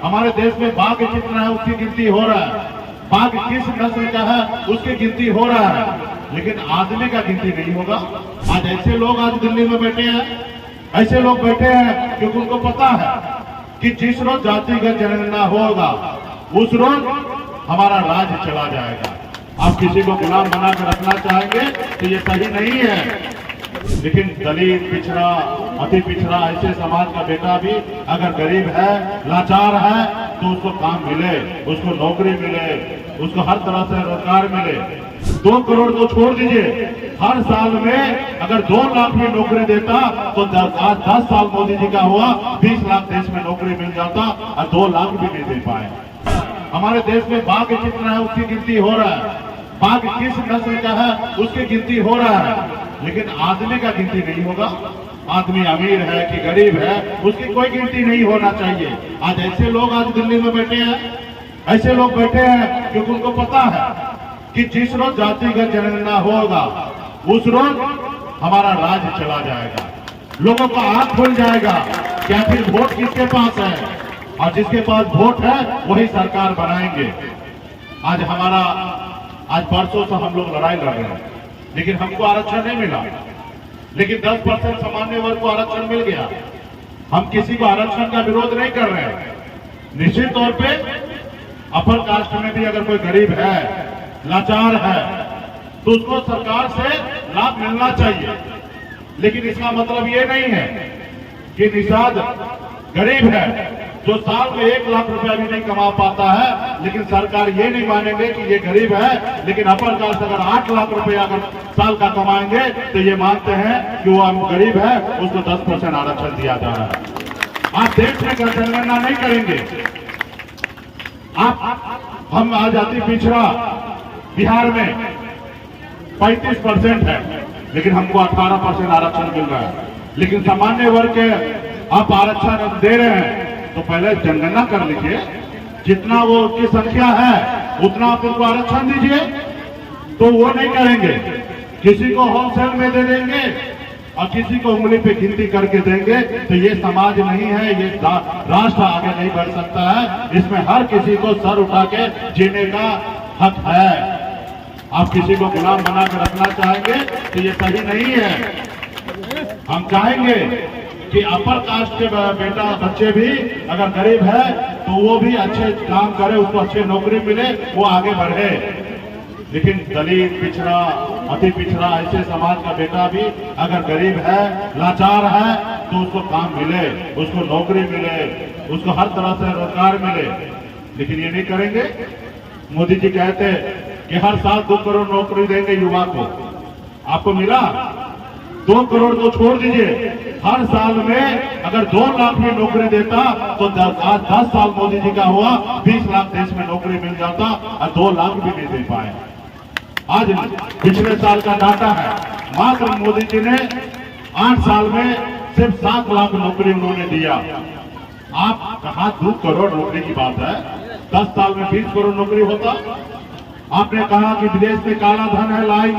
हमारे देश में बाघ कितना है उसकी गिनती हो रहा है, बाघ किस नस्ल का है उसकी गिनती हो रहा है, लेकिन आदमी का गिनती नहीं होगा। आज ऐसे लोग आज दिल्ली में बैठे हैं, ऐसे लोग बैठे हैं क्योंकि उनको पता है कि जिस रोज जातिगत जनगणना होगा उस रोज हमारा राज्य चला जाएगा। आप किसी को गुलाम बनाकर रखना चाहेंगे तो ये सही नहीं है। लेकिन दलित, पिछड़ा, अति पिछड़ा ऐसे समाज का बेटा भी अगर गरीब है, लाचार है, तो उसको काम मिले, उसको नौकरी मिले, उसको हर तरह से रोजगार मिले। 2 करोड़ तो छोड़ दीजिए, हर साल में अगर 2 लाख भी नौकरी देता तो आज 10 साल मोदी जी का हुआ 20 लाख देश में नौकरी मिल जाता और 2 लाख भी नहीं दे पाए। हमारे देश में बाघ कितना है उसकी गिनती हो रहा है, बाघ किस नस्ल का है उसकी गिनती हो रहा है, लेकिन आदमी का गिनती नहीं होगा। आदमी अमीर है कि गरीब है उसकी कोई गिनती नहीं होना चाहिए। आज ऐसे लोग आज दिल्ली में बैठे हैं, ऐसे लोग बैठे हैं क्योंकि उनको पता है कि जिस रोज जातिगत जनगणना होगा उस रोज हमारा राज्य चला जाएगा। लोगों का आंख खुल जाएगा कि आखिर वोट किसके पास है, और जिसके पास वोट है वही सरकार बनाएंगे। आज परसों से हम लोग लड़ाई लड़ रहे हैं, लेकिन हमको आरक्षण नहीं मिला, लेकिन 10% सामान्य वर्ग को आरक्षण मिल गया। हम किसी को आरक्षण का विरोध नहीं कर रहे हैं। निश्चित तौर पे अपर कास्ट में भी अगर कोई गरीब है, लाचार है, तो उसको सरकार से लाभ मिलना चाहिए। लेकिन इसका मतलब ये नहीं है कि निषाद गरीब है जो साल में 1 लाख रुपया भी नहीं कमा पाता है, लेकिन सरकार ये नहीं मानेंगे कि ये गरीब है, लेकिन अपर कास्ट अगर 8 लाख रुपया अगर साल का कमाएंगे तो ये मानते हैं कि वो गरीब है, उसको 10% आरक्षण दिया जा रहा है। आप देश में जनगणना नहीं करेंगे, हम आजादी पिछड़ा बिहार में 35% है, लेकिन हमको 18% आरक्षण मिल रहा है। लेकिन सामान्य वर्ग के आप आरक्षण दे रहे हैं तो पहले जनगणना कर लीजिए, जितना वो की संख्या है उतना आप उनको आरक्षण दीजिए। तो वो नहीं करेंगे, किसी को होलसेल में दे देंगे और किसी को उंगली पे गिनती करके देंगे। तो ये समाज नहीं है, ये राष्ट्र आगे नहीं बढ़ सकता है। इसमें हर किसी को सर उठा के जीने का हक है। आप किसी को गुलाम बनाकर रखना चाहेंगे तो ये सही नहीं है। हम चाहेंगे कि अपर कास्ट के बेटा बच्चे भी अगर गरीब है तो वो भी अच्छे काम करे, उसको अच्छी नौकरी मिले, वो आगे बढ़े। लेकिन दलित, पिछड़ा, अति पिछड़ा ऐसे समाज का बेटा भी अगर गरीब है, लाचार है, तो उसको काम मिले, उसको नौकरी मिले, उसको हर तरह से रोजगार मिले। लेकिन ये नहीं करेंगे। मोदी जी कहते कि हर साल 2 करोड़ नौकरी देंगे युवा को, आपको मिला? 2 करोड़ तो छोड़ दीजिए, हर साल में अगर 2 लाख भी नौकरी देता तो आज 10 साल मोदी जी का हुआ 20 लाख देश में नौकरी मिल जाता और 2 लाख भी नहीं दे पाए। आज पिछले साल का डाटा है, मात्र मोदी जी ने 8 साल में सिर्फ 7 लाख नौकरी उन्होंने दिया। आप कहा 2 करोड़ नौकरी की बात है, 10 साल में 20 करोड़ नौकरी होता। आपने कहा कि विदेश में काला धन है, लाई